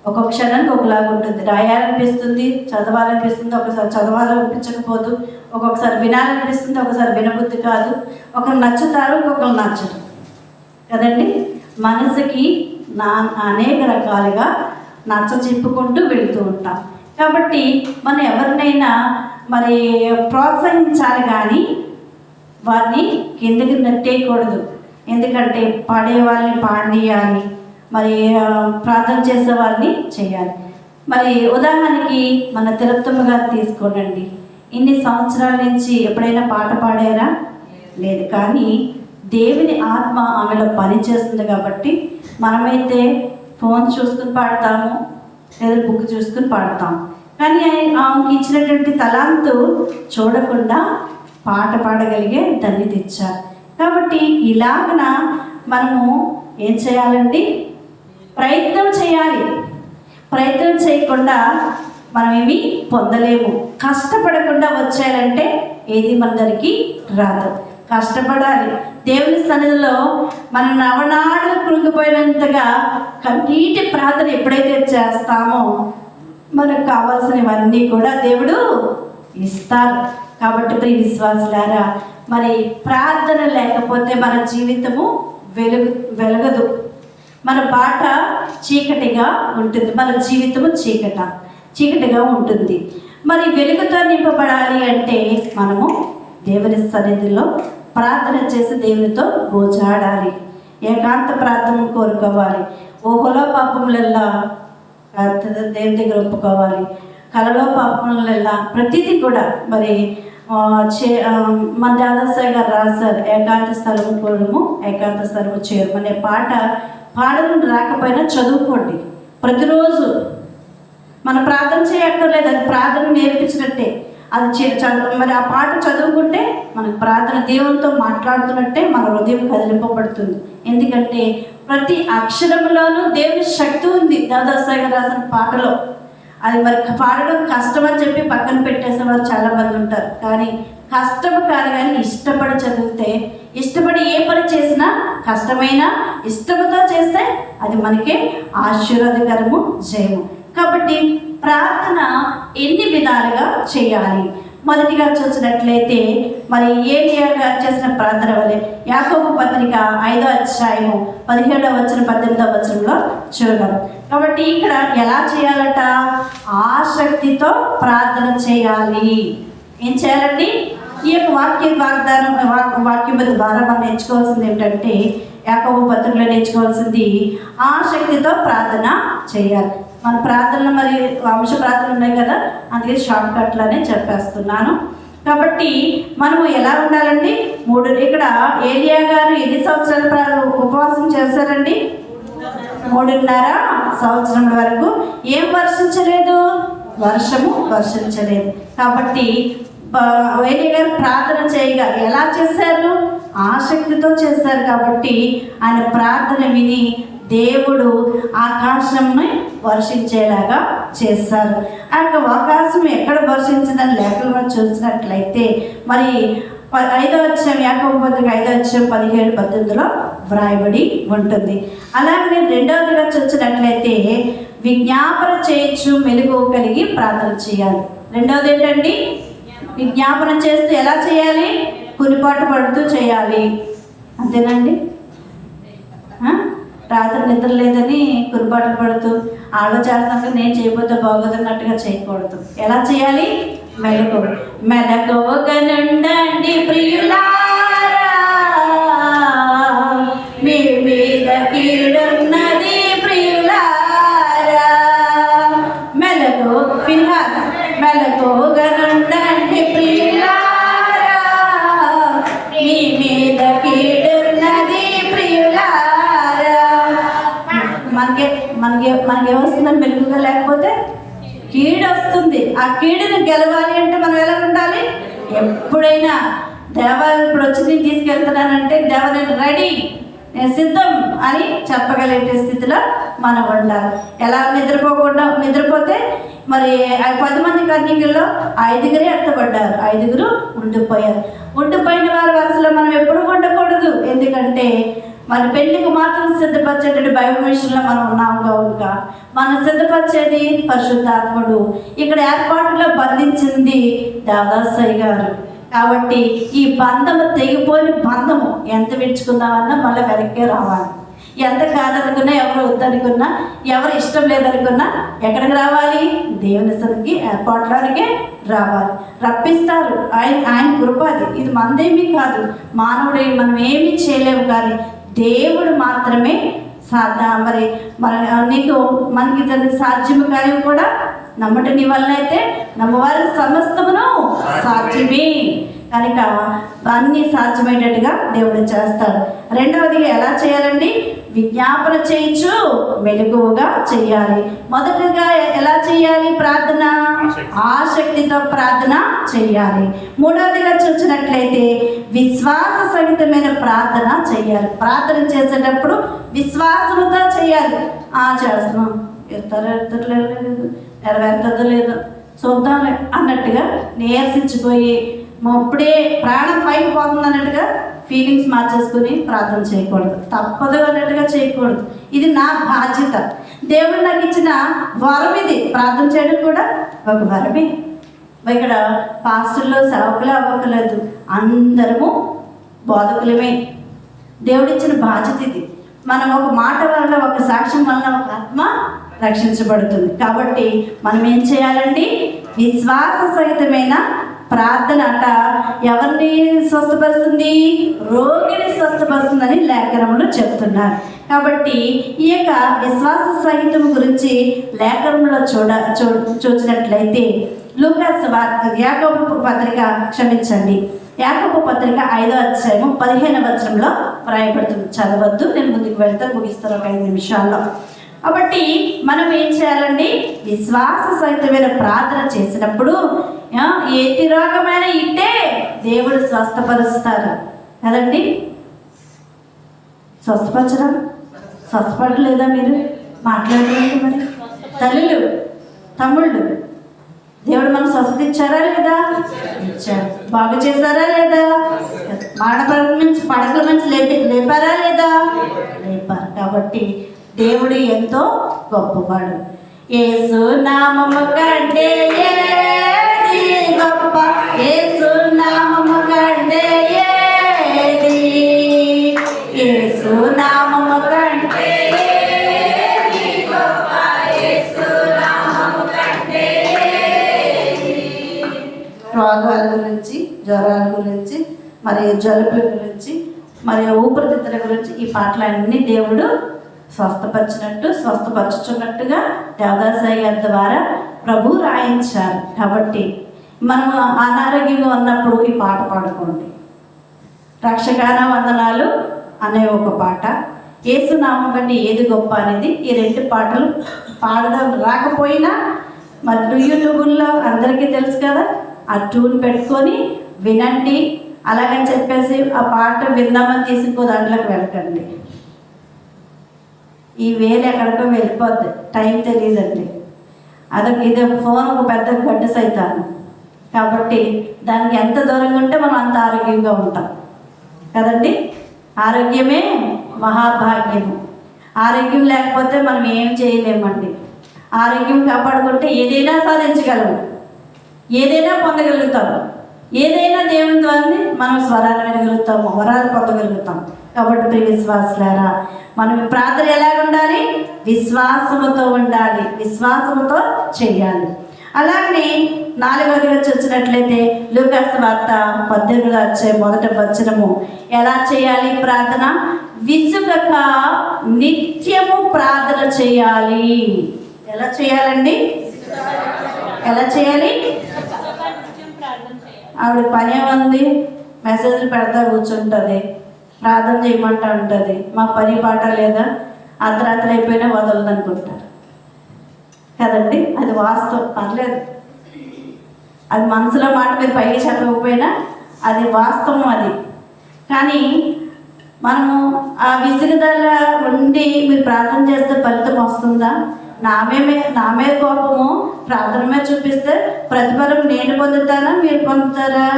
ఒక్కొక్క క్షణానికి ఒకలాగా ఉంటుంది. రాయాలనిపిస్తుంది, చదవాలనిపిస్తుంది, ఒకసారి చదవాలనిపించకపోదు, ఒక్కొక్కసారి వినాలనిపిస్తుంది, ఒకసారి వినబుద్ధి కాదు, ఒకరు నచ్చుతారు, ఇంకొకరు నచ్చరు కదండి. మనసుకి అనేక రకాలుగా నచ్చ చెప్పుకుంటూ వెళుతూ ఉంటాం. కాబట్టి మనం ఎవరినైనా మరి ప్రోత్సహించాలి కానీ వారిని కిందకి నెట్టేయకూడదు. ఎందుకంటే పాడే వాళ్ళని పాడేయాలి, మరి ప్రార్థన చేసే వారిని చేయాలి. మరి ఉదాహరణకి మన తిరుపతమ్మ గారు తీసుకోనండి. ఇన్ని సంవత్సరాల నుంచి ఎప్పుడైనా పాట పాడారా? లేదు. కానీ దేవుని ఆత్మ ఆమెలో పనిచేస్తుంది కాబట్టి మనమైతే ఫోన్ చూసుకుని పాడతాము, లేదా బుక్ చూసుకుని పాడతాము. కానీ ఆమెకి ఇచ్చినటువంటి తలాంతు చూడకుండా పాట పాడగలిగే ధన్యత ఇచ్చారు. కాబట్టి ఇలాగన మనము ఏం చేయాలండి? ప్రయత్నం చేయాలి. ప్రయత్నం చేయకుండా మనం ఏమి పొందలేము. కష్టపడకుండా వచ్చారంటే ఏది మన దగ్గరికి రాదు. కష్టపడాలి. దేవుని సన్నిధిలో మన నవనాడులు కృంగిపోయినంతగా కన్నీటి ప్రార్థన ఎప్పుడైతే చేస్తామో మనకు కావాల్సినవన్నీ కూడా దేవుడు ఇస్తారు. కాబట్టి ప్రియ విశ్వాసులారా, మరి ప్రార్థన లేకపోతే మన జీవితము వెలగదు. మన బాట చీకటిగా ఉంటుంది, మన జీవితము చీకటిగా ఉంటుంది. మరి వెలుగుతో నింపబడాలి అంటే మనము దేవుని సన్నిధిలో ప్రార్థన చేసి దేవునితో గోజాడాలి. ఏకాంత ప్రార్థన కోరుకోవాలి. ఊహలో పాపములల్లా దేవుని దగ్గర ఒప్పుకోవాలి. కళలో పాపములల్లా ప్రతిదీ కూడా మరి మన దాదాసాయి గారు రాశారు, ఏకాంత స్థలము కోరము ఏకాంత స్థలము చేరము అనే పాట పాడడం రాకపోయినా చదువుకోండి. ప్రతిరోజు మనం ప్రార్థన చేయక్కర్లేదు, అది ప్రార్థన నేర్పించినట్టే. అది మరి ఆ పాట చదువుకుంటే మనకు ప్రార్థన దేవునితో మాట్లాడుతున్నట్టే మన హృదయం కదిలింపబడుతుంది. ఎందుకంటే ప్రతి అక్షరంలోనూ దేవుని శక్తి ఉంది. దాదాసాయి గారు రాసిన పాటలో అది మరి పాడడం కష్టం అని చెప్పి పక్కన పెట్టేసేవారు చాలామంది ఉంటారు. కానీ కష్టం కాదు, కానీ ఇష్టపడి చదివితే, ఇష్టపడి ఏ పని చేసినా కష్టమైనా ఇష్టంతో చేస్తే అది మనకే ఆశీర్వాదకరము, జయము. కాబట్టి ప్రార్థన ఎన్ని విధాలుగా చేయాలి? మొదటిగా చూసినట్లయితే మరి ఏలియా గారు చేసిన ప్రార్థన వలె యాకోబు పత్రిక 5వ అధ్యాయము 17వ వచనం 18వ వచనంలో చూడగలం. కాబట్టి ఇక్కడ ఎలా చేయాలట? ఆసక్తితో ప్రార్థన చేయాలి. ఏం చేయాలండి? ఈ యొక్క వాక్యం ద్వారా మనం నేర్చుకోవాల్సింది ఏంటంటే, యాకోబు పత్రికలో నేర్చుకోవాల్సింది ఆసక్తితో ప్రార్థన చేయాలి. మన ప్రార్థనలు మరి వంశ ప్రార్థనలు ఉన్నాయి కదా, అందుకే షార్ట్ కట్లోనే చెప్పేస్తున్నాను. కాబట్టి మనము ఎలా ఉండాలండి? ఇక్కడ ఏలియా గారు ఎన్ని సంవత్సరాలు ఉపవాసం చేశారండి? 3.5 సంవత్సరం వరకు ఏం వర్షించలేదు, వర్షము వర్షించలేదు. కాబట్టి ఏలియా గారు ప్రార్థన చేయగా ఎలా చేశారు? ఆసక్తితో చేశారు. కాబట్టి ఆయన ప్రార్థన విని దేవుడు ఆకాశంని వర్షించేలాగా చేశారు. ఆ యొక్క ఆకాశం ఎక్కడ వర్షించిందని లేఖలు చూసినట్లయితే మరి 5వ అధ్యాయం యాకోబు పత్రిక 5వ అధ్యాయం 17-18లో వ్రాయబడి ఉంటుంది. అలాగే రెండవదిగా చూసినట్లయితే విజ్ఞాపన చేయొచ్చు, మెలుగు కలిగి ప్రార్థన చేయాలి. రెండవది ఏంటండి? విజ్ఞాపన చేస్తూ ఎలా చేయాలి? కునిపాటు పడుతూ చేయాలి. అంతేనండి. రాత్రి నిద్ర లేదని కురిపాట్లు పడుతూ ఆలో చేస్తాను నేను చేయబోతే బాగోదన్నట్టుగా చేయకూడదు. ఎలా చేయాలి? మెలకువగనుండండి ప్రియులారా, మీ మీద కీడున్నది ప్రియులారా. మెలకువగనుండండి ప్రియులారా, మీ మీద కీడున్నది ప్రియులారా. మనకేమొస్తుందని మెలుగుగా లేకపోతే కీడు వస్తుంది. ఆ కీడుని గెలవాలి అంటే మనం ఎలా ఉండాలి? ఎప్పుడైనా దేవా ఇప్పుడు వచ్చి నేను తీసుకెళ్తున్నానంటే దేవా నేను రెడీ, నేను సిద్ధం అని చెప్పగలిగే స్థితిలో మనం ఉండాలి. ఎలా నిద్రపోతే మరి 10 మంది కన్యకల్లో 5 ఎత్తబడ్డారు, 5 ఉండిపోయారు. ఉండిపోయిన వారి వరుసలో మనం ఎప్పుడు ఉండకూడదు. ఎందుకంటే మన పెళ్లికి మాత్రం సిద్ధపరిచేటట్టు బైబిల్ విషయంలో మనం ఉన్నాం కనుక మనం సిద్ధపరిచేది పరిశుద్ధాత్ముడు. ఇక్కడ ఏర్పాటులో బంధించింది దాదాసాయి గారు. కాబట్టి ఈ బంధము తెగిపోయిన బంధము ఎంత విడుచుకుందామన్నా మళ్ళీ వెనక్కే రావాలి. ఎంత కాదనుకున్నా, ఎవరు వద్దనుకున్నా, ఎవరు ఇష్టం లేదనుకున్నా ఎక్కడికి రావాలి? దేవుని సన్నిధికి ఏర్పాట్లోనికే రావాలి. రప్పిస్తారు. ఆయన కృపది. ఇది మనదేమీ కాదు. మానవుడు మనం ఏమీ చేయలేము, కానీ దేవుడు మాత్రమే మరి నీకు మనకి దానికి సాధ్యము కానీ కూడా నమ్మట నీ వల్ల అయితే నమ్మవారి సమస్తమును సాధ్యమే కనుక అన్నీ సాధ్యమయ్యేటట్టుగా దేవుడు చేస్తాడు. రెండవదిగా ఎలా చేయాలండి? విజ్ఞాపన చేయించు మెలకువగా చేయాలి. మొదటగా ఎలా చేయాలి? ప్రార్థన, ఆసక్తితో ప్రార్థన చేయాలి. మూడవదిగా చూసినట్లయితే విశ్వాస సహితమైన ప్రార్థన చేయాలి. ప్రార్థన చేసేటప్పుడు విశ్వాసంతో చేయాలి. చేస్తున్నాం, నెరవేరుతుందో లేదో చూద్దాం అన్నట్టుగా నీరసించిపోయి అప్పుడే ప్రాణం పైకి పోతుంది అన్నట్టుగా ఫీలింగ్స్ మార్చేసుకుని ప్రార్థన చేయకూడదు. తప్పదు అన్నట్టుగా చేయకూడదు. ఇది నా బాధ్యత, దేవుడు నాకు ఇచ్చిన వరం. ఇది ప్రార్థన చేయడం కూడా ఒక వరమే. ఇక్కడ పాస్టర్లు సేవకులు అవ్వకలేదు, అందరము బోధకులమే. దేవుడిచ్చిన బాధ్యత ఇది. మనం ఒక మాట వల్ల, ఒక సాక్ష్యం వల్ల ఒక ఆత్మ రక్షించబడుతుంది. కాబట్టి మనం ఏం చేయాలండి? విశ్వాస సహితమైన ప్రార్థన అట ఎవరిని స్వస్థపరుస్తుంది? రోగిని స్వస్థపరుస్తుందని లేఖనములు చెప్తున్నారు. కాబట్టి ఈ యొక్క విశ్వాస సహితం గురించి లేఖనంలో చూసినట్లయితే లూకాసు వార్త యాకోబు పత్రిక యాకోబు పత్రిక 5వ అధ్యాయము 15వ వచనంలో వ్రాయబడుతుంది. చదవద్దు, నేను ముందుకు వెళ్తే ముగిస్తాను ఒక 5 నిమిషాల్లో. కాబట్టి మనం ఏం చేయాలండి? విశ్వాస సహితమైన ప్రార్థన చేసినప్పుడు ఎట్టి రోగమైన ఇట్టే దేవుడు స్వస్థపరుస్తారు కదండి. స్వస్థపడలేదా? మీరు మాట్లాడలేదు. మరి తల్లులు, తమ్ముళ్ళు, దేవుడు మనం స్వస్థత ఇచ్చారా లేదా? ఇచ్చారు. బాగు చేశారా లేదా? పడకల నుంచి లేపారా లేదా? లేపారు. కాబట్టి దేవుడు ఎంతో గొప్పవాడు. యేసు నామము కంటే ఏది గొప్ప? యేసు నామము కంటే ఏది? యేసు నామము కంటే ఏది గొప్ప? యేసు నామము కంటే ఏది? రోగాల గురించి, జ్వరాల గురించి, మరి జలుబుల గురించి, మరి ఊపిరితిత్తుల గురించి ఈ పాటలన్నీ దేవుడు స్వస్థపరచుచున్నట్టుగా దేవదాసాయి గారి ద్వారా ప్రభు రాయించారు. కాబట్టి మనం అనారోగ్యంగా ఉన్నప్పుడు ఈ పాట పాడుకోండి. రక్షకాన వందనాలు అనే ఒక పాట, యేసునామం కంటే ఏది గొప్ప అనేది. ఈ 2 పాటలు పాడడం రాకపోయినా మరి యూట్యూబ్లో అందరికీ తెలుసు కదా, ఆ ట్యూన్ పెట్టుకొని వినండి. అలాగని చెప్పేసి ఆ పాట విందామని తీసుకో దాంట్లోకి వెళ్ళకండి. ఈ వేలు ఎక్కడికో వెళ్ళిపోద్ది, టైం తెలియదండి. ఇదే ఫోన్ ఒక పెద్ద గడ్డ సైతాను. కాబట్టి దానికి ఎంత దూరంగా ఉంటే మనం అంత ఆరోగ్యంగా ఉంటాం కదండి. ఆరోగ్యమే మహాభాగ్యము. ఆరోగ్యం లేకపోతే మనం ఏం చేయలేమండి. ఆరోగ్యం కాపాడుకుంటే ఏదైనా సాధించగలము, ఏదైనా పొందగలుగుతాము, ఏదైనా దేవుని ద్వారా మనం స్వరాలు వినగలుగుతాము, వరాలు పొందగలుగుతాం. కాబట్టి విశ్వాసులారా, మనం ప్రార్థన ఎలాగ ఉండాలి? విశ్వాసముతో ఉండాలి, విశ్వాసముతో చేయాలి. అలాగే 4వదిగా చూసినట్లయితే లూకాసు వార్త 18వ అధ్యాయం 1వ వచనము ఎలా చేయాలి ప్రార్థన? విసుగక నిత్యము ప్రార్థన చేయాలి. ఎలా చేయాలండి? ఎలా చేయాలి? ఆవిడ పని ఉంది, మెసేజ్లు పెడతా కూర్చుంటుంది, ప్రార్థన చేయమంటా ఉంటుంది. మా పని పాట లేదా, అర్ధరాత్రి అయిపోయినా వదలదు అనుకుంటారు కదండి. అది వాస్తవం, పర్లేదు. అది మనసులో మాట మీరు పైకి చెప్పకపోయినా అది వాస్తవం. అది కానీ మనము ఆ విసుగుదల ఉండి మీరు ప్రార్థన చేస్తే ఫలితం వస్తుందా? నా మీద కోపము ప్రార్థన మీద చూపిస్తే ప్రతిఫలం నేను పొందుతానా, మీరు పొందుతారా?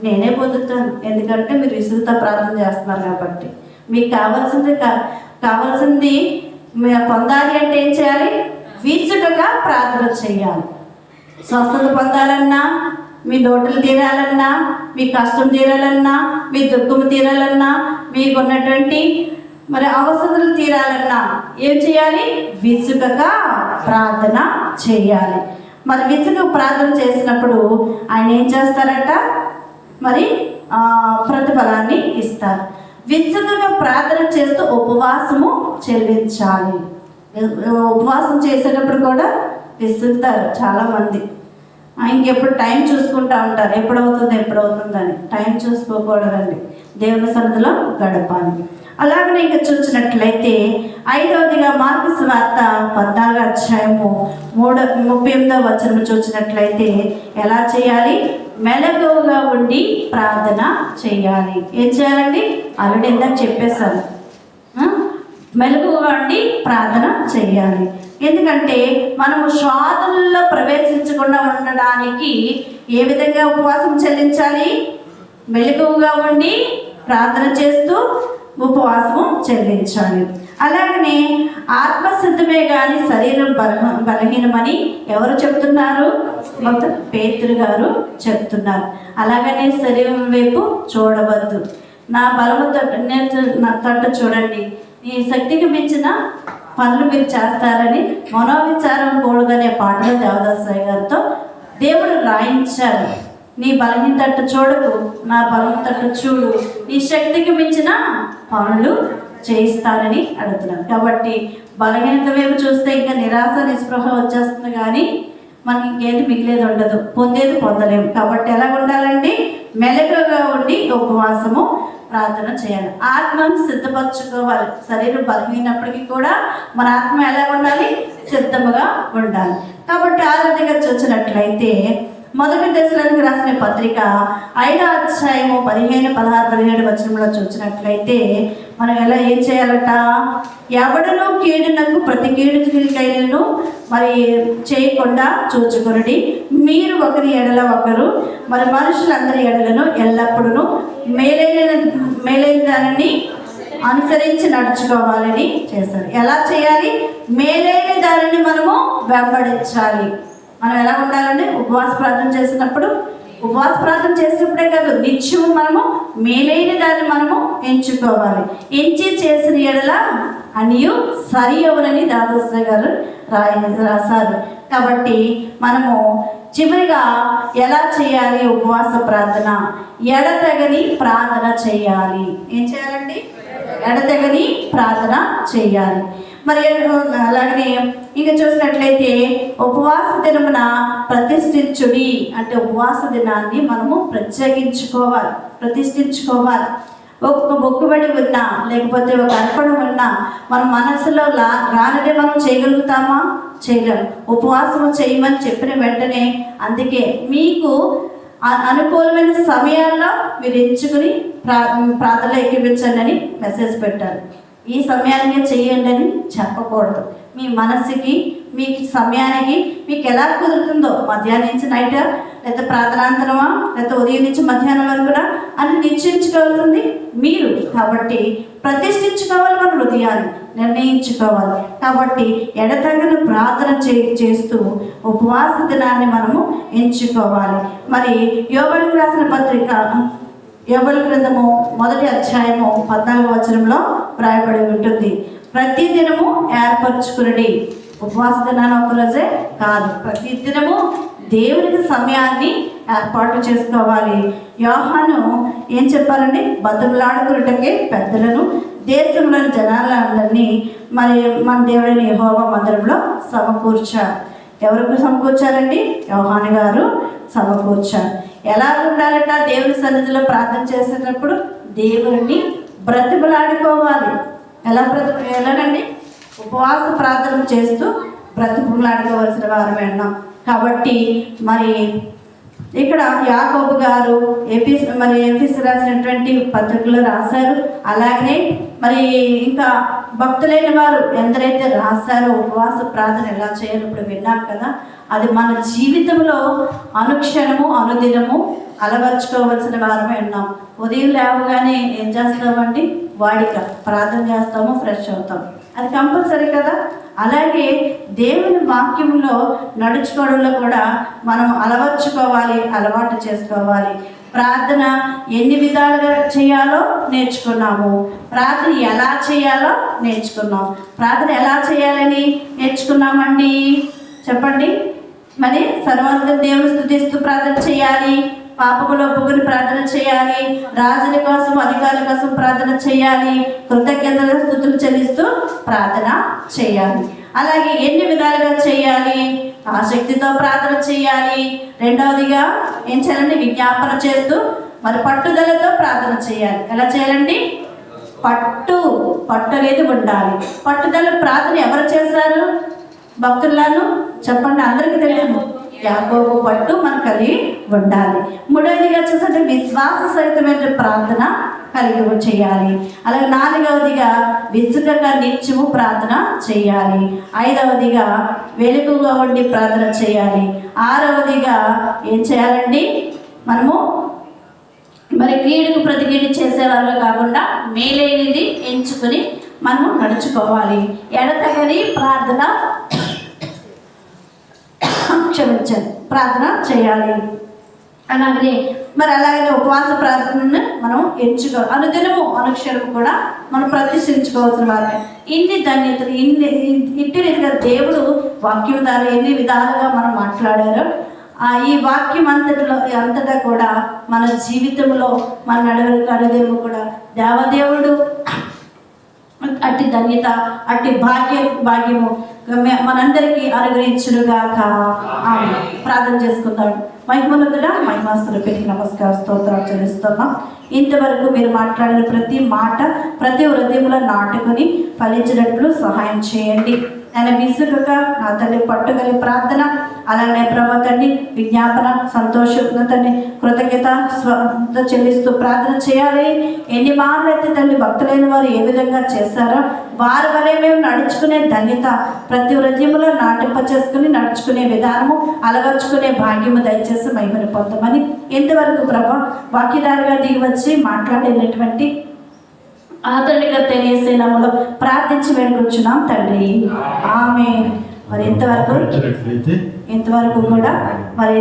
నేనే పొందుతాను. ఎందుకంటే మీరు విసుగుతా ప్రార్థన చేస్తున్నారు కాబట్టి. మీకు కావాల్సింది పొందాలి అంటే ఏం చేయాలి? విసుగగా ప్రార్థన చేయాలి. స్వస్థత పొందాలన్నా, మీ లోటులు తీరాలన్నా, మీ కష్టం తీరాలన్నా, మీ దుఃఖం తీరాలన్నా, మీకున్నటువంటి అవసరాలు తీరాలన్నా ఏం చేయాలి? విసుగగా ప్రార్థన చేయాలి. విసుగు ప్రార్థన చేసినప్పుడు ఆయన ఏం చేస్తారట? ప్రతిఫలాన్ని ఇస్తారు. విసుగగా ప్రార్థన చేస్తూ ఉపవాసము చెల్లించాలి. ఉపవాసం చేసేటప్పుడు కూడా విసుగుతారు చాలామంది. ఇంకెప్పుడు టైం చూసుకుంటూ ఉంటారు, ఎప్పుడవుతుందని. టైం చూసుకోకూడదండి, దేవుని సన్నిధిలో గడపాలి. అలాగనే ఇంకా చూసినట్లయితే 5వదిగా మార్కు సువార్త 14వ అధ్యాయము 38వ వచనం చూసినట్లయితే ఎలా చేయాలి? మెలకువగా ఉండి ప్రార్థన చేయాలి. ఏం చేయాలండి? ఆల్రెడీ ఇందాక చెప్పేశాను. మెలకువగా ఉండి ప్రార్థన చేయాలి. ఎందుకంటే మనము శోధనల్లో ప్రవేశించకుండా ఉండడానికి ఏ విధంగా ఉపవాసం చెల్లించాలి? మెలకువగా ఉండి ప్రార్థన చేస్తూ ఉపవాసము చెల్లించాలి. అలాగనే ఆత్మసిద్ధమే కానీ శరీరం బలహీనమని ఎవరు చెప్తున్నారు? మొత్తం పేతురు గారు చెప్తున్నారు. అలాగనే శరీరం వైపు చూడవద్దు. నా బలము తట్టు చూడండి, నీ శక్తికి మించిన పనులు మీరు చేస్తారని మనోవిచారం కూడదనే పాటలో దేవదాసయ్య గారితో దేవుడు రాయించారు. నీ బలహీన తట్టు చూడకు, నా బలం తట్టు చూడు, నీ శక్తికి మించిన పనులు చేయిస్తానని అడుగుతున్నాను. కాబట్టి బలహీనత వైపు చూస్తే ఇంకా నిరాశ నిస్పృహ వచ్చేస్తుంది, కానీ మనకి ఇంకేది మిగిలేదు ఉండదు, పొందేది పొందలేము. కాబట్టి ఎలా ఉండాలండి? మెలకుగా ఉండి ఉపవాసము ప్రార్థన చేయాలి. ఆత్మను సిద్ధపరచుకోవాలి. శరీరం బలహీనప్పటికీ కూడా మన ఆత్మ ఎలా ఉండాలి? సిద్ధముగా ఉండాలి. కాబట్టి ఆ విధంగా చూసినట్లయితే 1 దశలోనికి రాసిన పత్రిక 5వ అధ్యాయము 15, 16, 17 వచనంలో చూసినట్లయితే మనం ఏం చేయాలట? ఎవడను కీడునకు ప్రతి కీడుకైనను చేయకుండా చూచుకొనుడి. మీరు ఒకరి ఎడల ఒకరు మనుషులందరి ఎడలను ఎల్లప్పుడూ మేలైన దానిని అనుసరించి నడుచుకోవాలని చేశారు. ఎలా చేయాలి? మేలైన దానిని మనము వెంబడించాలి. మనం ఎలా ఉండాలంటే ఉపవాస ప్రార్థన చేసినప్పుడే కాదు, నిత్యము మనము మేలైన దాన్ని మనము ఎంచుకోవాలి. ఎంచి చేసిన ఎడల అనియు సరి అవునని దాదాశ్రీ గారు రాశారు. కాబట్టి మనము చివరిగా ఎలా చేయాలి? ఉపవాస ప్రార్థన ఎడతెగని ప్రార్థన చేయాలి. ఏం చేయాలండి? ఎడతెగని ప్రార్థన చేయాలి. అలాగనే ఇంకా చూసినట్లయితే ఉపవాస దినమున ప్రతిష్ఠించుడి అంటే ఉపవాస దినాన్ని మనము ప్రతిష్ఠించుకోవాలి. ఒక మొక్కుబడి ఉన్నా, లేకపోతే ఒక అర్పణ ఉన్నా మన మనసులో రానిదే మనం చేయగలుగుతామా? చేయలేము. ఉపవాసము చేయమని చెప్పిన వెంటనే, అందుకే మీకు అనుకూలమైన సమయాల్లో మీరు ఎంచుకుని ప్రార్థనలో ఎక్కిపించండి అని మెసేజ్ పెట్టారు. ఈ సమయానికి చేయండి అని చెప్పకూడదు. మీ మనస్సుకి, మీ సమయానికి మీకు ఎలా కుదురుతుందో, మధ్యాహ్నం నుంచి నైట్, లేదా ప్రార్థనాంతరమా, లేదా ఉదయం నుంచి మధ్యాహ్నం వరకునా అని నిశ్చయించుకోవాల్సింది మీరు. కాబట్టి ప్రతిష్ఠించుకోవాలి, మన హృదయాన్ని నిర్ణయించుకోవాలి. కాబట్టి ఎడతెగని ప్రార్థన చేస్తూ ఉపవాస దినాన్ని మనము ఎంచుకోవాలి. యోబులకు రాసిన పత్రిక యోబుల గ్రంథము 1వ అధ్యాయము 14వ వచనంలో వ్రాయబడి ఉంటుంది. ప్రతి దినము ఏర్పరచుకుని, ఉపవాస దినాన్ని ఒకరోజే కాదు, ప్రతి దినము దేవునికి సమయాన్ని ఏర్పాటు చేసుకోవాలి. యోహాను ఏం చెప్పాలండి? బతుకులాడుకున్నటకే పెద్దలను, దేశంలోని జనాలందరినీ మన దేవుడిని యెహోవా మందిరంలో సమకూర్చారు. ఎవరికి సమకూర్చారండి? యోహాను గారు సమకూర్చారు. ఎలా ఉండాలంట? దేవుని సన్నిధిలో ప్రార్థన చేసేటప్పుడు దేవుడిని బ్రతిమలాడుకోవాలి. ఎలాగండి? ఉపవాస ప్రార్థన చేస్తూ బ్రతిమలాడుకోవాల్సిన వారమే అన్నాం. కాబట్టి ఇక్కడ యాకోబు గారు ఎఫెసీయులకు రాసినటువంటి పత్రికలో రాశారు. అలాగనే మరి ఇంకా భక్తులైన వారు ఎందరైతే రాశారో ఉపవాస ప్రార్థన ఎలా చేయాలో ఇప్పుడు విన్నాం కదా. అది మన జీవితంలో అనుక్షణము అనుదినము అలవర్చుకోవాల్సిన వారమే ఉన్నాం. ఉదయం లేవగానే ఏం చేస్తామండి? వాడిక ప్రార్థన చేస్తాము, ఫ్రెష్ అవుతాం. అది కంపల్సరీ కదా. అలాగే దేవుని వాక్యంలో నడుచుకోవడంలో కూడా మనం అలవర్చుకోవాలి, అలవాటు చేసుకోవాలి. ప్రార్థన ఎన్ని విధాలుగా చేయాలో నేర్చుకున్నాము. ప్రార్థన ఎలా చేయాలో నేర్చుకున్నాం. ప్రార్థన ఎలా చేయాలని నేర్చుకున్నామండి చెప్పండి. మరి సర్వాంగ దేవుని స్తుతిస్తూ ప్రార్థన చేయాలి, పాపములు ఒప్పుకొని ప్రార్థన చేయాలి, రాజుల కోసం అధికారుల కోసం ప్రార్థన చేయాలి, కృతజ్ఞతల స్తుతులు చెల్లిస్తూ ప్రార్థన చేయాలి. అలాగే ఎన్ని విధాలుగా చేయాలి? ఆసక్తితో ప్రార్థన చేయాలి. రెండవదిగా ఏం చేయాలండి? విజ్ఞాపన చేస్తూ మరి పట్టుదలతో ప్రార్థన చేయాలి. ఎలా చేయాలండి? పట్టు అనేది ఉండాలి. పట్టుదల ప్రార్థన ఎవరు చేశారు? భక్తులను చెప్పండి, అందరికీ తెలుసు. యాకోబు పట్టు మనకు కలిగి ఉండాలి. మూడవదిగా చూసంటే విశ్వాస సహితమైన ప్రార్థన కలిగి చేయాలి. అలాగే నాలుగవదిగా విసుగగా నిత్యము ప్రార్థన చేయాలి. ఐదవదిగా వెలుగుగా ఉండి ప్రార్థన చేయాలి. ఆరవదిగా ఏం చేయాలండి? మనము మరి కీడుకు ప్రతికీడు చేసేవాళ్ళు కాకుండా మేలైనది ఎంచుకొని మనము నడుచుకోవాలి. ఎడతెగని ప్రార్థన క్షమించండి ప్రార్థన చేయాలి. అలాగే ఉపవాస ప్రార్థనను మనం అనుదినము అనుక్షరము కూడా మనం ప్రతిష్ఠించుకోవాల్సిన వారే. ఇన్ని ధన్యతలు ఇట్టి రీతిగా దేవుడు వాక్యం ద్వారా ఎన్ని విధాలుగా మనం మాట్లాడారో ఈ వాక్యం అంతటా కూడా మన జీవితంలో మన నడవడిక అనుదినము కూడా దేవదేవుడు అట్టి ధన్యత అట్టి భాగ్యము మనందరికీ అనుగ్రహించునుగాక. ప్రార్థన చేసుకుందాం. మహిమనుగా మహిమాస్తులు పెట్టి నమస్కార స్తోత్రాలు చెల్లిస్తున్నాం. ఇంతవరకు మీరు మాట్లాడిన ప్రతి మాట ప్రతి హృదయంలో నాటుకుని ఫలించినట్లు సహాయం చేయండి. ఆయన విసుగక నా తండ్రి పట్టుగలి ప్రార్థన, అలాగే ప్రభా తండ్రి విజ్ఞాపన సంతోషంగా తండ్రి కృతజ్ఞత చెల్లిస్తూ ప్రార్థన చేయాలి. ఎన్ని మార్లు అయితే తల్లి భక్తులైన వారు ఏ విధంగా చేశారో వారి వలె మేము నడుచుకునే ధన్యత ప్రతి హృదయంలో నాటింప చేసుకుని నడుచుకునే విధానము అలవర్చుకునే భాగ్యము దయచేసి మహిమను పొందమని ఇంతవరకు ప్రభా వాక్యదారుగా దిగి వచ్చి మాట్లాడినటువంటి ఆదరణగా తెలియసే నామములో ప్రార్థించి వేడుకొచ్చున్నాం తండ్రి, ఆమేన్. మరి ఇంతవరకు కూడా మరి